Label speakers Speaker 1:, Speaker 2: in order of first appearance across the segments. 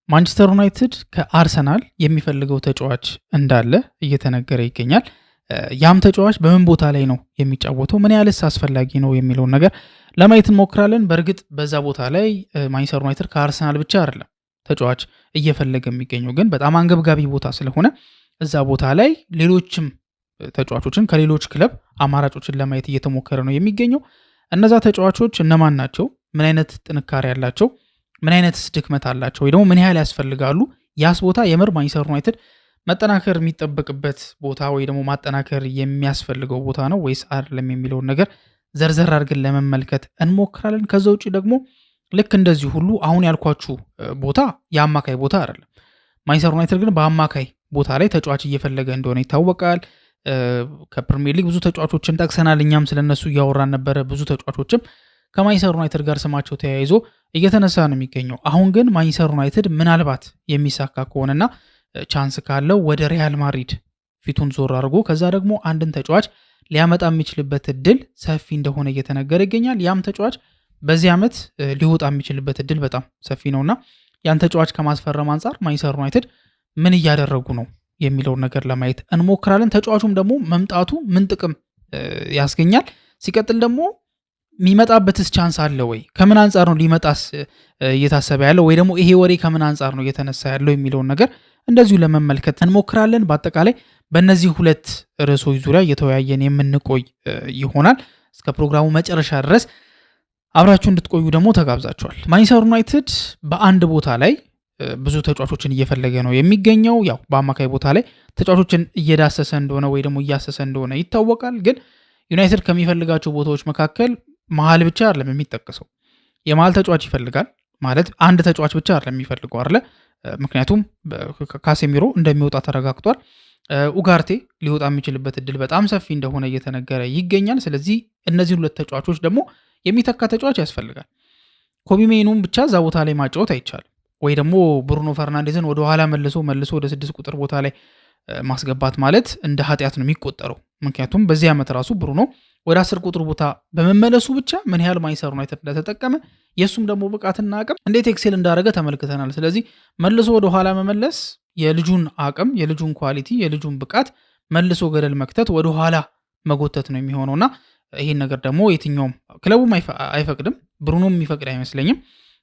Speaker 1: ማንቸስተር ዩናይትድ ከአርሰናል የሚፈልገው ተጫዋች እንዳለ እየተነገረ ይገኛል። ያም ተጫዋች በምን ቦታ ላይ ነው የሚጫወተው፣ ምን ያህልስ አስፈላጊ ነው የሚለውን ነገር ለማየት እንሞክራለን። በእርግጥ በዛ ቦታ ላይ ማንቸስተር ዩናይትድ ከአርሰናል ብቻ አይደለም ተጫዋች እየፈለገ የሚገኘው፣ ግን በጣም አንገብጋቢ ቦታ ስለሆነ እዛ ቦታ ላይ ሌሎችም ተጫዋቾችን ከሌሎች ክለብ አማራጮችን ለማየት እየተሞከረ ነው የሚገኘው። እነዛ ተጫዋቾች እነማን ናቸው? ምን አይነት ጥንካሬ ያላቸው፣ ምን አይነት ድክመት አላቸው፣ ወይ ደግሞ ምን ያህል ያስፈልጋሉ? ያስ ቦታ የምር ማንቸስተር ዩናይትድ መጠናከር የሚጠበቅበት ቦታ ወይ ደግሞ ማጠናከር የሚያስፈልገው ቦታ ነው ወይስ አይደለም የሚለውን ነገር ዘርዘር አድርገን ለመመልከት እንሞክራለን። ከዛ ውጭ ደግሞ ልክ እንደዚህ ሁሉ አሁን ያልኳችሁ ቦታ የአማካይ ቦታ አይደለም። ማንቸስተር ዩናይትድ ግን በአማካይ ቦታ ላይ ተጫዋች እየፈለገ እንደሆነ ይታወቃል። ከፕሪሚየር ሊግ ብዙ ተጫዋቾችን ጠቅሰናል። እኛም ስለነሱ እያወራን ነበረ። ብዙ ተጫዋቾችም ከማንቸስተር ዩናይትድ ጋር ስማቸው ተያይዞ እየተነሳ ነው የሚገኘው። አሁን ግን ማንቸስተር ዩናይትድ ምናልባት የሚሳካ ከሆነና ቻንስ ካለው ወደ ሪያል ማድሪድ ፊቱን ዞር አድርጎ ከዛ ደግሞ አንድን ተጫዋች ሊያመጣ የሚችልበት እድል ሰፊ እንደሆነ እየተነገረ ይገኛል። ያም ተጫዋች በዚህ ዓመት ሊወጣ የሚችልበት እድል በጣም ሰፊ ነውና ያን ተጫዋች ከማስፈረም አንጻር ማንቸስተር ዩናይትድ ምን እያደረጉ ነው የሚለውን ነገር ለማየት እንሞክራለን። ተጫዋቹም ደግሞ መምጣቱ ምን ጥቅም ያስገኛል፣ ሲቀጥል ደግሞ የሚመጣበትስ ቻንስ አለ ወይ፣ ከምን አንጻር ነው ሊመጣስ እየታሰበ ያለው፣ ወይ ደግሞ ይሄ ወሬ ከምን አንጻር ነው እየተነሳ ያለው የሚለውን ነገር እንደዚሁ ለመመልከት እንሞክራለን። በአጠቃላይ በእነዚህ ሁለት ርዕሶች ዙሪያ እየተወያየን የምንቆይ ይሆናል። እስከ ፕሮግራሙ መጨረሻ ድረስ አብራችሁ እንድትቆዩ ደግሞ ተጋብዛችኋል። ማንቸስተር ዩናይትድ በአንድ ቦታ ላይ ብዙ ተጫዋቾችን እየፈለገ ነው የሚገኘው። ያው በአማካይ ቦታ ላይ ተጫዋቾችን እየዳሰሰ እንደሆነ ወይ ደግሞ እያሰሰ እንደሆነ ይታወቃል። ግን ዩናይትድ ከሚፈልጋቸው ቦታዎች መካከል መሀል ብቻ አይደለም የሚጠቀሰው። የመሀል ተጫዋች ይፈልጋል ማለት አንድ ተጫዋች ብቻ አይደለም የሚፈልገው አይደለ? ምክንያቱም ካሴሚሮ እንደሚወጣ ተረጋግጧል። ኡጋርቴ ሊወጣ የሚችልበት እድል በጣም ሰፊ እንደሆነ እየተነገረ ይገኛል። ስለዚህ እነዚህ ሁለት ተጫዋቾች ደግሞ የሚተካ ተጫዋች ያስፈልጋል። ኮቢ ሜኑም ብቻ እዛ ቦታ ላይ ማጫወት አይቻልም። ወይ ደግሞ ብሩኖ ፈርናንዴዝን ወደኋላ መልሶ ወደ 6 ቁጥር ቦታ ላይ ማስገባት ማለት እንደ ኃጢአት ነው የሚቆጠረው። ምክንያቱም በዚህ ዓመት ራሱ ብሩኖ ወደ 10 ቁጥር ቦታ በመመለሱ ብቻ ምን ያህል ማንቸስተር ዩናይትድ እንደተጠቀመ የእሱም ደግሞ ብቃትና አቅም እንዴት ኤክሴል እንዳደረገ ተመልክተናል። ስለዚህ መልሶ ወደኋላ መመለስ የልጁን አቅም፣ የልጁን ኳሊቲ፣ የልጁን ብቃት መልሶ ገደል መክተት፣ ወደኋላ መጎተት ነው የሚሆነውና ይህን ነገር ደግሞ የትኛውም ክለቡም አይፈቅድም፣ ብሩኖም የሚፈቅድ አይመስለኝም።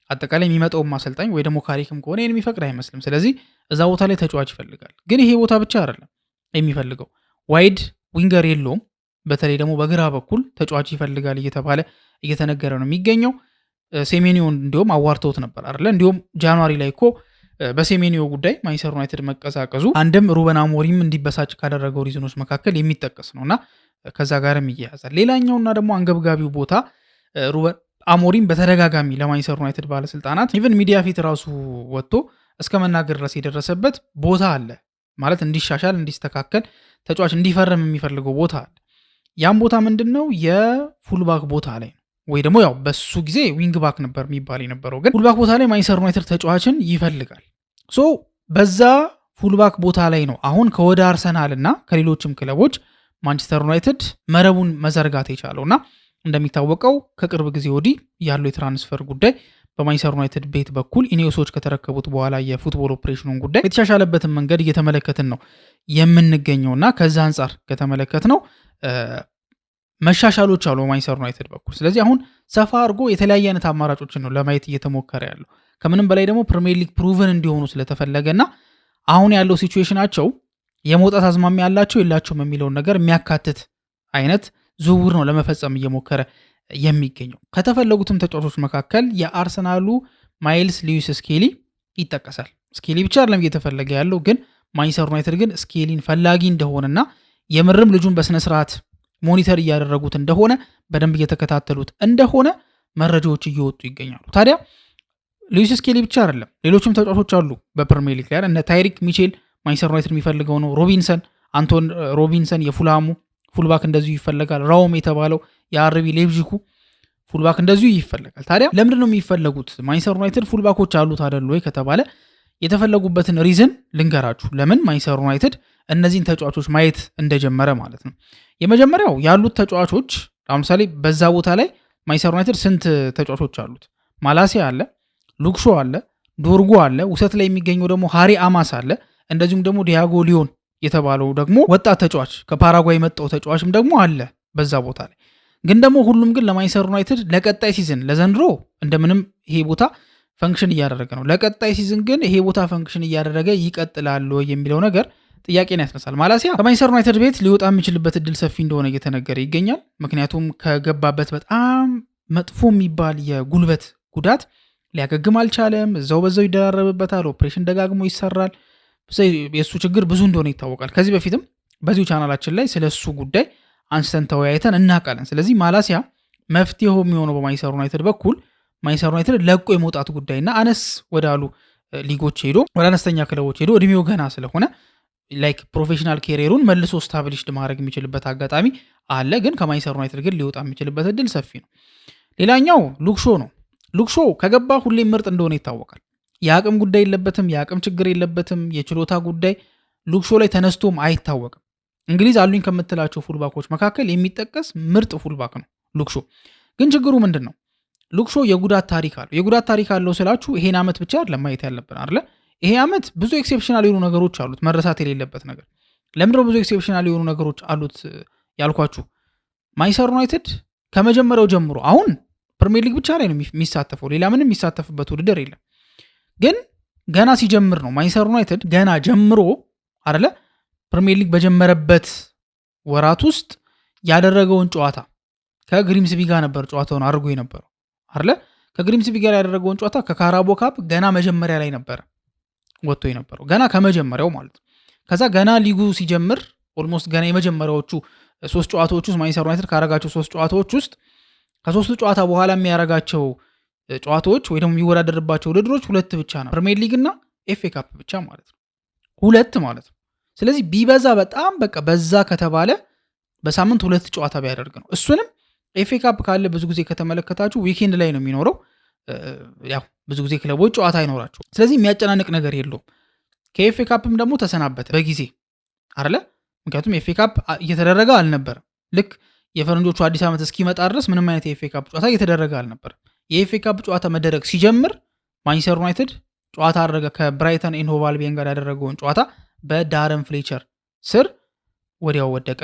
Speaker 1: አጠቃላይ የሚመጣውም አሰልጣኝ ወይ ደግሞ ካሪክም ከሆነ ይህን የሚፈቅድ አይመስልም። ስለዚህ እዛ ቦታ ላይ ተጫዋች ይፈልጋል። ግን ይሄ ቦታ ብቻ አይደለም የሚፈልገው፣ ዋይድ ዊንገር የለውም። በተለይ ደግሞ በግራ በኩል ተጫዋች ይፈልጋል እየተባለ እየተነገረ ነው የሚገኘው። ሴሜኒዮን እንዲሁም አዋርተውት ነበር አይደለ? እንዲሁም ጃንዋሪ ላይ እኮ በሴሜኒዮ ጉዳይ ማንቸስተር ዩናይትድ መቀዛቀዙ አንድም ሩበን አሞሪም እንዲበሳጭ ካደረገው ሪዝኖች መካከል የሚጠቀስ ነውና ከዛ ጋርም ይያያዛል። ሌላኛውና ደግሞ አንገብጋቢው ቦታ ሩበን አሞሪም በተደጋጋሚ ለማንቸስተር ዩናይትድ ባለስልጣናት ኢቨን ሚዲያ ፊት ራሱ ወጥቶ እስከ መናገር ድረስ የደረሰበት ቦታ አለ ማለት እንዲሻሻል፣ እንዲስተካከል፣ ተጫዋች እንዲፈርም የሚፈልገው ቦታ አለ። ያም ቦታ ምንድን ነው? የፉልባክ ቦታ ላይ ነው። ወይ ደግሞ ያው በሱ ጊዜ ዊንግ ባክ ነበር የሚባል የነበረው፣ ግን ፉልባክ ቦታ ላይ ማንቸስተር ዩናይትድ ተጫዋችን ይፈልጋል። ሶ በዛ ፉልባክ ቦታ ላይ ነው አሁን ከወደ አርሰናል እና ከሌሎችም ክለቦች ማንቸስተር ዩናይትድ መረቡን መዘርጋት የቻለውና እንደሚታወቀው ከቅርብ ጊዜ ወዲህ ያለው የትራንስፈር ጉዳይ በማንቸስተር ዩናይትድ ቤት በኩል ኢኔዮሶች ከተረከቡት በኋላ የፉትቦል ኦፕሬሽኑን ጉዳይ የተሻሻለበትን መንገድ እየተመለከትን ነው የምንገኘውና ከዛ አንጻር ከተመለከት ነው መሻሻሎች አሉ በማንቸስተር ዩናይትድ በኩል። ስለዚህ አሁን ሰፋ አድርጎ የተለያየ አይነት አማራጮችን ነው ለማየት እየተሞከረ ያለው። ከምንም በላይ ደግሞ ፕሪሚየር ሊግ ፕሩቨን እንዲሆኑ ስለተፈለገና አሁን ያለው ሲቹዌሽናቸው የመውጣት አዝማሚያ ያላቸው የላቸውም የሚለውን ነገር የሚያካትት አይነት ዝውውር ነው ለመፈጸም እየሞከረ የሚገኘው። ከተፈለጉትም ተጫዋቾች መካከል የአርሰናሉ ማይልስ ሉዊስ ስኬሊ ይጠቀሳል። ስኬሊ ብቻ አይደለም እየተፈለገ ያለው፣ ግን ማንቸስተር ዩናይትድ ግን ስኬሊን ፈላጊ እንደሆነና የምርም ልጁን በስነስርዓት ሞኒተር እያደረጉት እንደሆነ በደንብ እየተከታተሉት እንደሆነ መረጃዎች እየወጡ ይገኛሉ። ታዲያ ሉዊስ ስኬሊ ብቻ አይደለም ሌሎችም ተጫዋቾች አሉ በፕሪሚየር ሊግ ላይ እነ ታይሪክ ሚቼል ማንቸስተር ዩናይትድ የሚፈልገው ነው። አንቶን ሮቢንሰን የፉላሙ ፉልባክ እንደዚሁ ይፈልጋል። ራውም የተባለው የአርቢ ሌብጂኩ ፉልባክ እንደዚሁ ይፈልጋል። ታዲያ ለምንድን ነው የሚፈለጉት? ማንቸስተር ዩናይትድ ፉልባኮች አሉት አይደል ወይ ከተባለ የተፈለጉበትን ሪዝን ልንገራችሁ። ለምን ማንቸስተር ዩናይትድ እነዚህን ተጫዋቾች ማየት እንደጀመረ ማለት ነው። የመጀመሪያው ያሉት ተጫዋቾች ለምሳሌ በዛ ቦታ ላይ ማንቸስተር ዩናይትድ ስንት ተጫዋቾች አሉት? ማላሲያ አለ፣ ሉክሾ አለ፣ ዶርጉ አለ፣ ውሰት ላይ የሚገኘው ደግሞ ሃሪ አማስ አለ። እንደዚሁም ደግሞ ዲያጎ ሊዮን የተባለው ደግሞ ወጣት ተጫዋች ከፓራጓይ የመጣው ተጫዋችም ደግሞ አለ በዛ ቦታ ላይ። ግን ደግሞ ሁሉም ግን ለማንቸስተር ዩናይትድ ለቀጣይ ሲዝን ለዘንድሮ እንደምንም ይሄ ቦታ ፈንክሽን እያደረገ ነው። ለቀጣይ ሲዝን ግን ይሄ ቦታ ፈንክሽን እያደረገ ይቀጥላል የሚለው ነገር ጥያቄን ያስነሳል። ማላሲያ ከማንቸስተር ዩናይትድ ቤት ሊወጣ የሚችልበት እድል ሰፊ እንደሆነ እየተነገረ ይገኛል። ምክንያቱም ከገባበት በጣም መጥፎ የሚባል የጉልበት ጉዳት ሊያገግም አልቻለም። እዛው በዛው ይደራረብበታል። ኦፕሬሽን ደጋግሞ ይሰራል። የእሱ ችግር ብዙ እንደሆነ ይታወቃል። ከዚህ በፊትም በዚሁ ቻናላችን ላይ ስለ እሱ ጉዳይ አንስተን ተወያይተን እናውቃለን። ስለዚህ ማላሲያ መፍትሄው የሚሆነው በማንቸስተር ዩናይትድ በኩል ማንቸስተር ዩናይትድ ለቆ የመውጣት ጉዳይና አነስ ወዳሉ ሊጎች ሄዶ ወደ አነስተኛ ክለቦች ሄዶ እድሜው ገና ስለሆነ ላይክ ፕሮፌሽናል ኬሪየሩን መልሶ ስታብሊሽድ ማድረግ የሚችልበት አጋጣሚ አለ። ግን ከማንቸስተር ዩናይትድ ግን ሊወጣ የሚችልበት እድል ሰፊ ነው። ሌላኛው ሉክሾ ነው። ሉክሾ ከገባ ሁሌም ምርጥ እንደሆነ ይታወቃል። የአቅም ጉዳይ የለበትም፣ የአቅም ችግር የለበትም፣ የችሎታ ጉዳይ ሉክሾ ላይ ተነስቶም አይታወቅም። እንግሊዝ አሉኝ ከምትላቸው ፉልባኮች መካከል የሚጠቀስ ምርጥ ፉልባክ ነው ሉክሾ። ግን ችግሩ ምንድን ነው? ሉክሾ የጉዳት ታሪክ አለው። የጉዳት ታሪክ አለው ስላችሁ ይሄን ዓመት ብቻ አይደለም ማየት ያለብን አይደለ? ይሄ ዓመት ብዙ ኤክሴፕሽናል የሆኑ ነገሮች አሉት። መረሳት የሌለበት ነገር ለምንድነው ብዙ ኤክሴፕሽናል የሆኑ ነገሮች አሉት ያልኳችሁ? ማንቸስተር ዩናይትድ ከመጀመሪያው ጀምሮ አሁን ፕሪሚየር ሊግ ብቻ ላይ ነው የሚሳተፈው፣ ሌላ ምንም የሚሳተፍበት ውድድር የለም። ግን ገና ሲጀምር ነው ማንቸስተር ዩናይትድ ገና ጀምሮ አይደለ ፕሪሚየር ሊግ በጀመረበት ወራት ውስጥ ያደረገውን ጨዋታ ከግሪምስቢ ጋር ነበር ጨዋታውን አድርጎ የነበረው አይደለ? ከግሪምስቢ ጋር ያደረገውን ጨዋታ ከካራቦ ካፕ ገና መጀመሪያ ላይ ነበረ ወጥቶ የነበረው ገና ከመጀመሪያው ማለት ነው። ከዛ ገና ሊጉ ሲጀምር ኦልሞስት ገና የመጀመሪያዎቹ 3 ጨዋታዎች ውስጥ ማንቸስተር ዩናይትድ ካረጋቸው 3 ጨዋታዎች ውስጥ ከ3ቱ ጨዋታ በኋላ የሚያረጋቸው ጨዋታዎች ወይ ደግሞ የሚወዳደርባቸው ውድድሮች 2 ብቻ ነው፣ ፕሪሚየር ሊግ እና ኤፍኤ ካፕ ብቻ ማለት ነው። 2 ማለት ነው። ስለዚህ ቢበዛ በጣም በቃ በዛ ከተባለ በሳምንት 2 ጨዋታ ቢያደርግ ነው። እሱንም ኤፍኤ ካፕ ካለ ብዙ ጊዜ ከተመለከታችሁ ዊኬንድ ላይ ነው የሚኖረው። ያው ብዙ ጊዜ ክለቦች ጨዋታ አይኖራቸው፣ ስለዚህ የሚያጨናንቅ ነገር የለውም። ከኤፍኤ ካፕም ደግሞ ተሰናበተ በጊዜ አይደለ? ምክንያቱም ኤፍኤ ካፕ እየተደረገ አልነበረም። ልክ የፈረንጆቹ አዲስ ዓመት እስኪመጣ ድረስ ምንም አይነት የኤፍኤ ካፕ ጨዋታ እየተደረገ አልነበረም። የኤፍኤ ካፕ ጨዋታ መደረግ ሲጀምር ማንቸስተር ዩናይትድ ጨዋታ አደረገ። ከብራይተን ኤንድ ሆቭ አልቢዮን ጋር ያደረገውን ጨዋታ በዳረን ፍሌቸር ስር ወዲያው ወደቀ።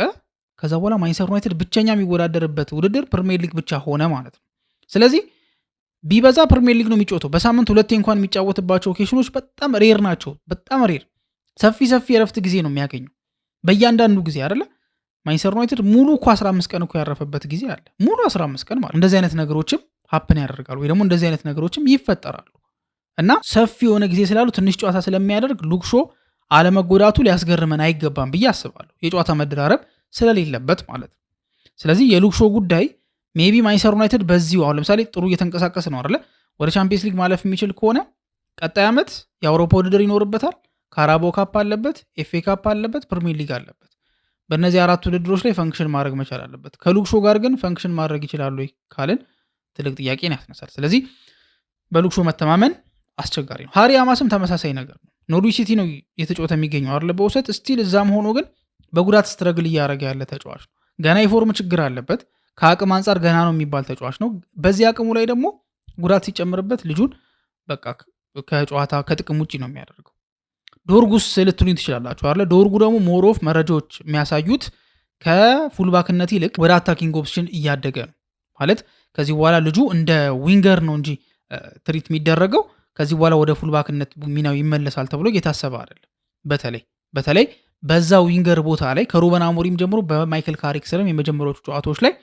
Speaker 1: ከዛ በኋላ ማንቸስተር ዩናይትድ ብቸኛ የሚወዳደርበት ውድድር ፕሪሚየር ሊግ ብቻ ሆነ ማለት ነው። ስለዚህ ቢበዛ ፕሪሚየር ሊግ ነው የሚጫወተው። በሳምንት 2 እንኳን የሚጫወትባቸው ኦኬሽኖች በጣም ሬር ናቸው። በጣም ሬር፣ ሰፊ የረፍት ጊዜ ነው የሚያገኘው በእያንዳንዱ ጊዜ አይደለ? ማንቸስተር ዩናይትድ ሙሉ እኮ 15 ቀን እኮ ያረፈበት ጊዜ አለ። ሙሉ 15 ቀን ማለት እንደዚህ አይነት ነገሮችም ሀፕን ያደርጋሉ ወይ ደግሞ እንደዚህ አይነት ነገሮችም ይፈጠራሉ። እና ሰፊ የሆነ ጊዜ ስላሉ ትንሽ ጨዋታ ስለሚያደርግ ሉክሾ አለመጎዳቱ ሊያስገርመን አይገባም ብዬ አስባለሁ፣ የጨዋታ መደራረብ ስለሌለበት ማለት ነው። ስለዚህ የሉክሾ ጉዳይ ሜቢ ማንቸስተር ዩናይትድ በዚሁ አሁን ለምሳሌ ጥሩ እየተንቀሳቀስ ነው አይደለ? ወደ ቻምፒየንስ ሊግ ማለፍ የሚችል ከሆነ ቀጣይ ዓመት የአውሮፓ ውድድር ይኖርበታል። ካራቦ ካፕ አለበት፣ ኤፍኤ ካፕ አለበት፣ ፕሪሚየር ሊግ አለበት። በእነዚህ 4 ውድድሮች ላይ ፈንክሽን ማድረግ መቻል አለበት። ከሉክሾ ጋር ግን ፈንክሽን ማድረግ ይችላሉ ካልን ትልቅ ጥያቄን ያስነሳል። ስለዚህ በሉክሾ መተማመን አስቸጋሪ ነው። ሃሪ አማስም ተመሳሳይ ነገር ነው። ኖርዊች ሲቲ ነው የተጫወተ የሚገኘው አይደለ? በውሰት ስቲል እዛም ሆኖ ግን በጉዳት ስትረግል እያደረገ ያለ ተጫዋች ነው። ገና የፎርም ችግር አለበት። ከአቅም አንጻር ገና ነው የሚባል ተጫዋች ነው። በዚህ አቅሙ ላይ ደግሞ ጉዳት ሲጨምርበት ልጁን በቃ ከጨዋታ ከጥቅም ውጭ ነው የሚያደርገው። ዶርጉስ ልትሉኝ ትችላላችሁ አይደለ? ዶርጉ ደግሞ ሞሮፍ መረጃዎች የሚያሳዩት ከፉልባክነት ይልቅ ወደ አታኪንግ ኦፕሽን እያደገ ነው ማለት። ከዚህ በኋላ ልጁ እንደ ዊንገር ነው እንጂ ትሪት የሚደረገው ከዚህ በኋላ ወደ ፉልባክነት ሚናው ይመለሳል ተብሎ እየታሰበ አይደለም። በተለይ በዛ ዊንገር ቦታ ላይ ከሩበን አሞሪም ጀምሮ በማይክል ካሪክ ስርም የመጀመሪያዎቹ ጨዋታዎች ላይ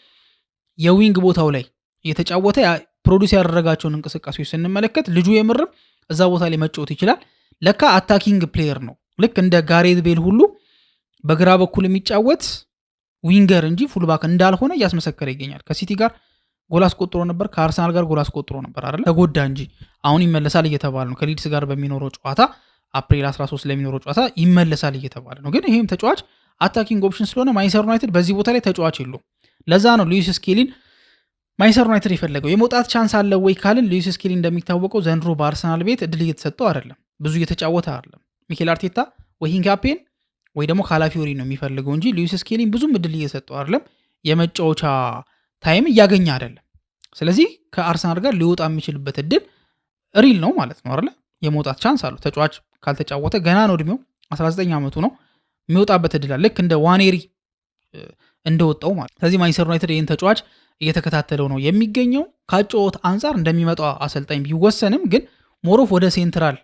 Speaker 1: የዊንግ ቦታው ላይ እየተጫወተ ፕሮዲስ ያደረጋቸውን እንቅስቃሴዎች ስንመለከት ልጁ የምርም እዛ ቦታ ላይ መጫወት ይችላል። ለካ አታኪንግ ፕሌየር ነው። ልክ እንደ ጋሬት ቤል ሁሉ በግራ በኩል የሚጫወት ዊንገር እንጂ ፉልባክ እንዳልሆነ እያስመሰከረ ይገኛል። ከሲቲ ጋር ጎል አስቆጥሮ ነበር፣ ከአርሰናል ጋር ጎል አስቆጥሮ ነበር አይደለ? ተጎዳ እንጂ አሁን ይመለሳል እየተባለ ነው። ከሊድስ ጋር በሚኖረው ጨዋታ አፕሪል 13 ለሚኖረው ጨዋታ ይመለሳል እየተባለ ነው። ግን ይሄም ተጫዋች አታኪንግ ኦፕሽን ስለሆነ ማንቸስተር ዩናይትድ በዚህ ቦታ ላይ ተጫዋች የለውም። ለዛ ነው ሉዊስ ስኬሊን ማንቸስተር ዩናይትድ የፈለገው። የመውጣት ቻንስ አለ ወይ ካልን ሉዊስ ስኬሊ እንደሚታወቀው ዘንድሮ በአርሰናል ቤት እድል እየተሰጠው አይደለም፣ ብዙ እየተጫወተ አይደለም። ሚኬል አርቴታ ወይ ሂንካፔን ወይ ደግሞ ካላፊዮሪ ነው የሚፈልገው እንጂ ሉዊስ ስኬሊን ብዙም እድል እየሰጠው አይደለም፣ የመጫወቻ ታይም እያገኘ አይደለም። ስለዚህ ከአርሰናል ጋር ሊወጣ የሚችልበት እድል ሪል ነው ማለት ነው አይደለ? የመውጣት ቻንስ አለው። ተጫዋች ካልተጫወተ ገና ነው እድሜው 19 ዓመቱ ነው የሚወጣበት እድል አለ። ልክ እንደ ዋኔሪ እንደወጣው ማለት። ስለዚህ ማንቸስተር ዩናይትድ ይህን ተጫዋች እየተከታተለው ነው የሚገኘው። ከጨዋታ አንጻር እንደሚመጣው አሰልጣኝ ቢወሰንም ግን ሞሮፍ ወደ ሴንትራል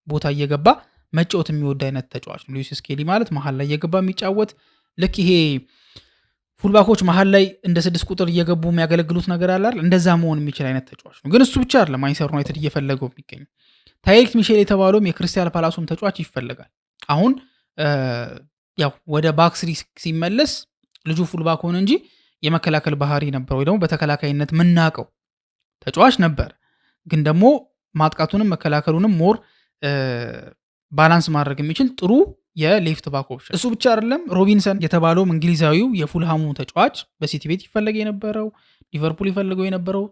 Speaker 1: ቦታ እየገባ መጫወት የሚወድ አይነት ተጫዋች ነው። ሉዊስ ስኬሊ ማለት መሀል ላይ እየገባ የሚጫወት ልክ ይሄ ፉልባኮች መሀል ላይ እንደ 6 ቁጥር እየገቡ የሚያገለግሉት ነገር አለ አይደል? እንደዛ መሆን የሚችል አይነት ተጫዋች ነው። ግን እሱ ብቻ አይደለም ማንቸስተር ዩናይትድ እየፈለገው የሚገኘው። ታይሪክ ሚሼል የተባለውም የክሪስታል ፓላሱም ተጫዋች ይፈልጋል። አሁን ያው ወደ ባክስሪ ሲመለስ ልጁ ፉልባክ ሆነ እንጂ የመከላከል ባህሪ ነበር፣ ወይ ደግሞ በተከላካይነት የምናውቀው ተጫዋች ነበር። ግን ደግሞ ማጥቃቱንም መከላከሉንም ሞር ባላንስ ማድረግ የሚችል ጥሩ የሌፍት ባክ ኦፕሽን። እሱ ብቻ አይደለም፣ ሮቢንሰን የተባለውም እንግሊዛዊው የፉልሃሙ ተጫዋች በሲቲ ቤት ይፈለግ የነበረው ሊቨርፑል ይፈልገው የነበረው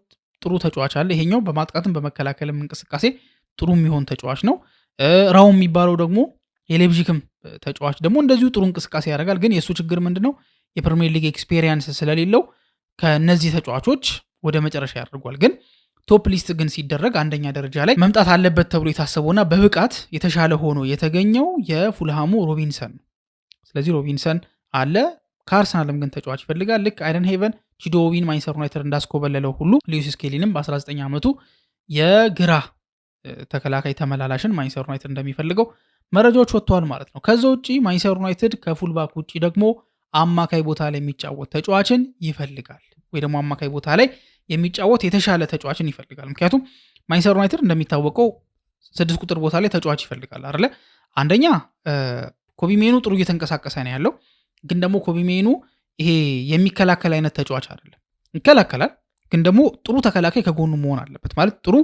Speaker 1: ጥሩ ተጫዋች አለ። ይሄኛው በማጥቃትም በመከላከልም እንቅስቃሴ ጥሩ የሚሆን ተጫዋች ነው። ራው የሚባለው ደግሞ የሌብጂክም ተጫዋች ደግሞ እንደዚሁ ጥሩ እንቅስቃሴ ያደርጋል። ግን የእሱ ችግር ምንድነው? የፕሪሚየር ሊግ ኤክስፔሪየንስ ስለሌለው ከነዚህ ተጫዋቾች ወደ መጨረሻ ያደርጓል። ግን ቶፕ ሊስት ግን ሲደረግ አንደኛ ደረጃ ላይ መምጣት አለበት ተብሎ የታሰበውና በብቃት የተሻለ ሆኖ የተገኘው የፉልሃሙ ሮቢንሰን ነው። ስለዚህ ሮቢንሰን አለ። ከአርሰናልም ግን ተጫዋች ይፈልጋል። ልክ አይደን ሄቨን ቺዶዊን ማንቸስተር ዩናይትድ እንዳስኮበለለው ሁሉ ሉዊስ ስኬሊንም በ19 ዓመቱ የግራ ተከላካይ ተመላላሽን ማንቸስተር ዩናይትድ እንደሚፈልገው መረጃዎች ወጥተዋል ማለት ነው። ከዛ ውጪ ማንቸስተር ዩናይትድ ከፉልባክ ውጪ ደግሞ አማካይ ቦታ ላይ የሚጫወት ተጫዋችን ይፈልጋል፣ ወይ ደግሞ አማካይ ቦታ ላይ የሚጫወት የተሻለ ተጫዋችን ይፈልጋል። ምክንያቱም ማንቸስተር ዩናይትድ እንደሚታወቀው 6 ቁጥር ቦታ ላይ ተጫዋች ይፈልጋል አይደለ? አንደኛ ኮቢ ሜኑ ጥሩ እየተንቀሳቀሰ ነው ያለው፣ ግን ደግሞ ኮቢ ሜኑ ይሄ የሚከላከል አይነት ተጫዋች አይደለም። ይከላከላል፣ ግን ደግሞ ጥሩ ተከላካይ ከጎኑ መሆን አለበት። ማለት ጥሩ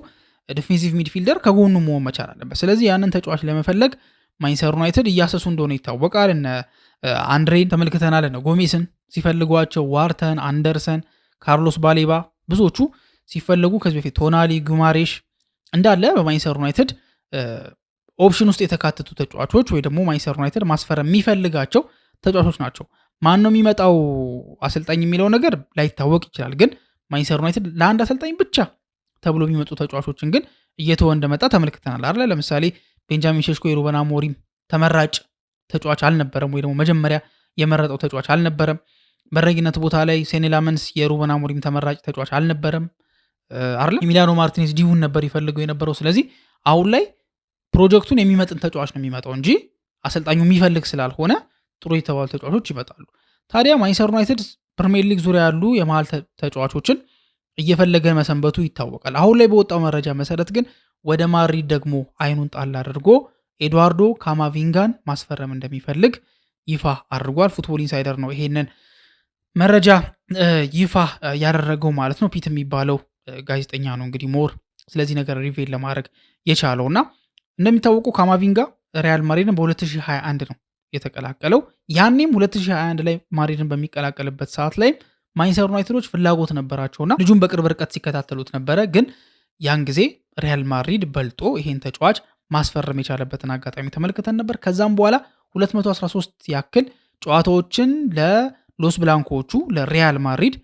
Speaker 1: ዲፌንሲቭ ሚድፊልደር ከጎኑ መሆን መቻል አለበት። ስለዚህ ያንን ተጫዋች ለመፈለግ ማንቸስተር ዩናይትድ እያሰሱ እንደሆነ ይታወቃል። እነ አንድሬን ተመልክተናል፣ እነ ጎሜስን ሲፈልጓቸው፣ ዋርተን፣ አንደርሰን፣ ካርሎስ ባሌባ ብዙዎቹ ሲፈልጉ ከዚህ በፊት ቶናሊ፣ ጉማሬሽ እንዳለ በማንቸስተር ዩናይትድ ኦፕሽን ውስጥ የተካተቱ ተጫዋቾች ወይ ደግሞ ማንቸስተር ዩናይትድ ማስፈረም የሚፈልጋቸው ተጫዋቾች ናቸው። ማን ነው የሚመጣው አሰልጣኝ የሚለው ነገር ላይታወቅ ይችላል። ግን ማንቸስተር ዩናይትድ ለአንድ አሰልጣኝ ብቻ ተብሎ የሚመጡ ተጫዋቾችን ግን እየተወ እንደመጣ ተመልክተናል አይደል? ለምሳሌ ቤንጃሚን ሼሽኮ የሩበን አሞሪም ተመራጭ ተጫዋች አልነበረም፣ ወይ ደግሞ መጀመሪያ የመረጠው ተጫዋች አልነበረም። በረኝነት ቦታ ላይ ሴኔ ላመንስ የሩበን አሞሪም ተመራጭ ተጫዋች አልነበረም አይደል? ሚላኖ ማርቲኔዝ ዲሁን ነበር ይፈልገው የነበረው። ስለዚህ አሁን ላይ ፕሮጀክቱን የሚመጥን ተጫዋች ነው የሚመጣው እንጂ አሰልጣኙ የሚፈልግ ስላልሆነ ጥሩ የተባሉ ተጫዋቾች ይመጣሉ። ታዲያ ማንቸስተር ዩናይትድ ፕሪሚየር ሊግ ዙሪያ ያሉ የመሃል ተጫዋቾችን እየፈለገ መሰንበቱ ይታወቃል። አሁን ላይ በወጣው መረጃ መሰረት ግን ወደ ማድሪድ ደግሞ አይኑን ጣል አድርጎ ኤድዋርዶ ካማቪንጋን ማስፈረም እንደሚፈልግ ይፋ አድርጓል። ፉትቦል ኢንሳይደር ነው ይሄንን መረጃ ይፋ ያደረገው ማለት ነው። ፒት የሚባለው ጋዜጠኛ ነው እንግዲህ ሞር ስለዚህ ነገር ሪቬል ለማድረግ የቻለው እና እንደሚታወቁ ካማቪንጋ ሪያል ማድሪድን በ2021 ነው የተቀላቀለው። ያኔም 2021 ላይ ማድሪድን በሚቀላቀልበት ሰዓት ላይ ማንቸስተር ዩናይትዶች ፍላጎት ነበራቸውና ልጁን በቅርብ ርቀት ሲከታተሉት ነበረ። ግን ያን ጊዜ ሪያል ማድሪድ በልጦ ይሄን ተጫዋች ማስፈረም የቻለበትን አጋጣሚ ተመልክተን ነበር። ከዛም በኋላ 213 ያክል ጨዋታዎችን ለሎስ ብላንኮቹ ለሪያል ማድሪድ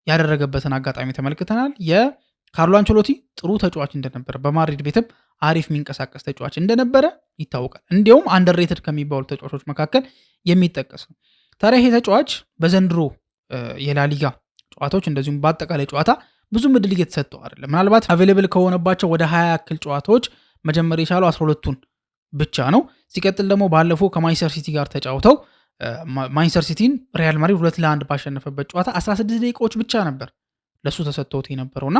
Speaker 1: ያደረገበትን አጋጣሚ ተመልክተናል። የካርሎ አንቸሎቲ ጥሩ ተጫዋች እንደነበረ፣ በማድሪድ ቤትም አሪፍ የሚንቀሳቀስ ተጫዋች እንደነበረ ይታወቃል። እንዲያውም አንደርሬትድ ከሚባሉ ተጫዋቾች መካከል የሚጠቀስ ነው። ታዲያ ይሄ ተጫዋች በዘንድሮ የላሊጋ ጨዋታዎች እንደዚሁም በአጠቃላይ ጨዋታ ብዙም እድል እየተሰጠው አይደለም። ምናልባት አቬሌብል ከሆነባቸው ወደ 20 ያክል ጨዋታዎች መጀመር የቻለው 12ቱን ብቻ ነው። ሲቀጥል ደግሞ ባለፈው ከማንቸስተር ሲቲ ጋር ተጫውተው ማንቸስተር ሲቲን ሪያል ማድሪድ 2-1 ባሸነፈበት ጨዋታ 16 ደቂቃዎች ብቻ ነበር ለሱ ተሰጥቶት የነበረውና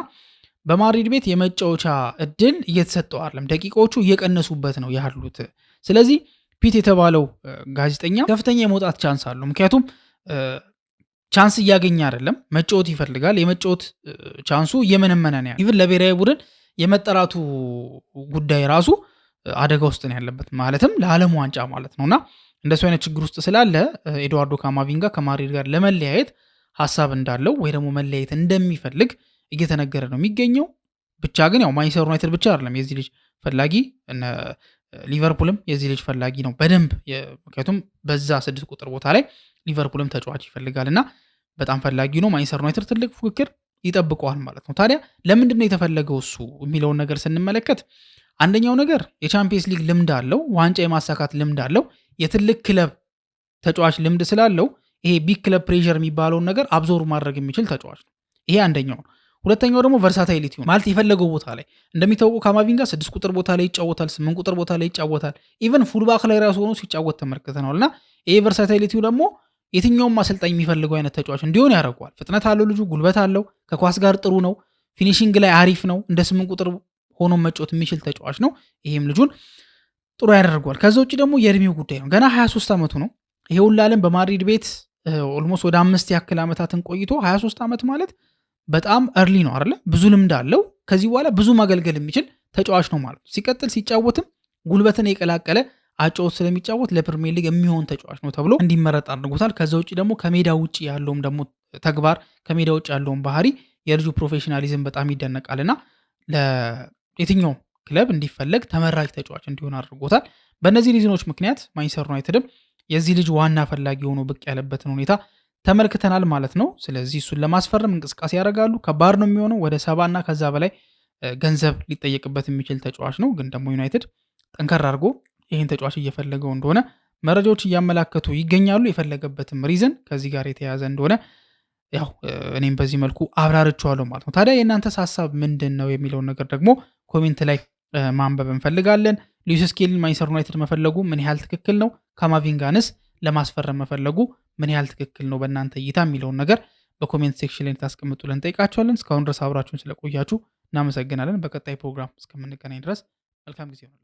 Speaker 1: በማድሪድ ቤት የመጫወቻ እድል እየተሰጠው አይደለም። ደቂቃዎቹ እየቀነሱበት ነው ያሉት። ስለዚህ ፒት የተባለው ጋዜጠኛ ከፍተኛ የመውጣት ቻንስ አለው። ምክንያቱም ቻንስ እያገኘ አይደለም፣ መጫወት ይፈልጋል። የመጫወት ቻንሱ እየመነመነ ነው። ኢቭን ለብሔራዊ ቡድን የመጠራቱ ጉዳይ ራሱ አደጋ ውስጥ ነው ያለበት፣ ማለትም ለዓለም ዋንጫ ማለት ነውና እንደሱ አይነት ችግር ውስጥ ስላለ ኤድዋርዶ ካማቪንጋ ከማድሪድ ጋር ለመለያየት ሀሳብ እንዳለው ወይ ደግሞ መለያየት እንደሚፈልግ እየተነገረ ነው የሚገኘው። ብቻ ግን ያው ማንቸስተር ዩናይትድ ብቻ አይደለም የዚህ ልጅ ፈላጊ፣ ሊቨርፑልም የዚህ ልጅ ፈላጊ ነው በደንብ። ምክንያቱም በዛ 6 ቁጥር ቦታ ላይ ሊቨርፑልም ተጫዋች ይፈልጋል እና በጣም ፈላጊ ነው። ማንቸስተር ዩናይትድ ትልቅ ፉክክር ይጠብቀዋል ማለት ነው። ታዲያ ለምንድን ነው የተፈለገው እሱ የሚለውን ነገር ስንመለከት አንደኛው ነገር የቻምፒየንስ ሊግ ልምድ አለው፣ ዋንጫ የማሳካት ልምድ አለው፣ የትልቅ ክለብ ተጫዋች ልምድ ስላለው ይሄ ቢግ ክለብ ፕሬዠር የሚባለውን ነገር አብዞር ማድረግ የሚችል ተጫዋች ነው። ይሄ አንደኛው ነው። ሁለተኛው ደግሞ ቨርሳታይሊቲ ማለት የፈለገው ቦታ ላይ እንደሚታወቀው ካማቪንጋ 6 ቁጥር ቦታ ላይ ይጫወታል፣ 8 ቁጥር ቦታ ላይ ይጫወታል። ኢቨን ፉልባክ ላይ ራሱ ሆኖ ሲጫወት ተመልክተናል። እና ይሄ ቨርሳታይሊቲው ደግሞ የትኛውም አሰልጣኝ የሚፈልገው አይነት ተጫዋች እንዲሆን ያደርገዋል። ፍጥነት አለው ልጁ፣ ጉልበት አለው፣ ከኳስ ጋር ጥሩ ነው፣ ፊኒሽንግ ላይ አሪፍ ነው። እንደ 8 ቁጥር ሆኖ መጫወት የሚችል ተጫዋች ነው። ይሄም ልጁን ጥሩ ያደርገዋል። ከዛ ውጭ ደግሞ የእድሜው ጉዳይ ነው። ገና 23 ዓመቱ ነው። ይሄ ሁሉ ዓለም በማድሪድ ቤት ኦልሞስት ወደ 5 ያክል ዓመታትን ቆይቶ 23 ዓመት ማለት በጣም እርሊ ነው አይደለ? ብዙ ልምድ አለው። ከዚህ በኋላ ብዙ ማገልገል የሚችል ተጫዋች ነው ማለት ነው። ሲቀጥል ሲጫወትም ጉልበትን የቀላቀለ አጨዋወት ስለሚጫወት ለፕሪሚየር ሊግ የሚሆን ተጫዋች ነው ተብሎ እንዲመረጥ አድርጎታል። ከዛ ውጭ ደግሞ ከሜዳ ውጭ ያለውም ደግሞ ተግባር ከሜዳ ውጭ ያለውን ባህሪ የልጁ ፕሮፌሽናሊዝም በጣም ይደነቃልና ለየትኛውም ክለብ እንዲፈለግ ተመራጭ ተጫዋች እንዲሆን አድርጎታል። በእነዚህ ሪዝኖች ምክንያት ማንቸስተር ዩናይትድም የዚህ ልጅ ዋና ፈላጊ ሆኖ ብቅ ያለበትን ሁኔታ ተመልክተናል ማለት ነው። ስለዚህ እሱን ለማስፈረም እንቅስቃሴ ያደርጋሉ። ከባድ ነው የሚሆነው። ወደ 70 እና ከዛ በላይ ገንዘብ ሊጠየቅበት የሚችል ተጫዋች ነው። ግን ደግሞ ዩናይትድ ጠንከር አድርጎ ይህን ተጫዋች እየፈለገው እንደሆነ መረጃዎች እያመላከቱ ይገኛሉ። የፈለገበትም ሪዝን ከዚህ ጋር የተያያዘ እንደሆነ ያው እኔም በዚህ መልኩ አብራርቼዋለሁ ማለት ነው። ታዲያ የእናንተስ ሀሳብ ምንድን ነው የሚለውን ነገር ደግሞ ኮሜንት ላይ ማንበብ እንፈልጋለን። ሉዊስ ስኬሊን ማንቸስተር ዩናይትድ መፈለጉ ምን ያህል ትክክል ነው? ካማቪንጋንስ ለማስፈረም መፈለጉ ምን ያህል ትክክል ነው በእናንተ እይታ የሚለውን ነገር በኮሜንት ሴክሽን ላይ ታስቀምጡልን እንጠይቃችኋለን። እስካሁን ድረስ አብራችሁን ስለቆያችሁ እናመሰግናለን። በቀጣይ ፕሮግራም እስከምንገናኝ ድረስ መልካም ጊዜ ነው።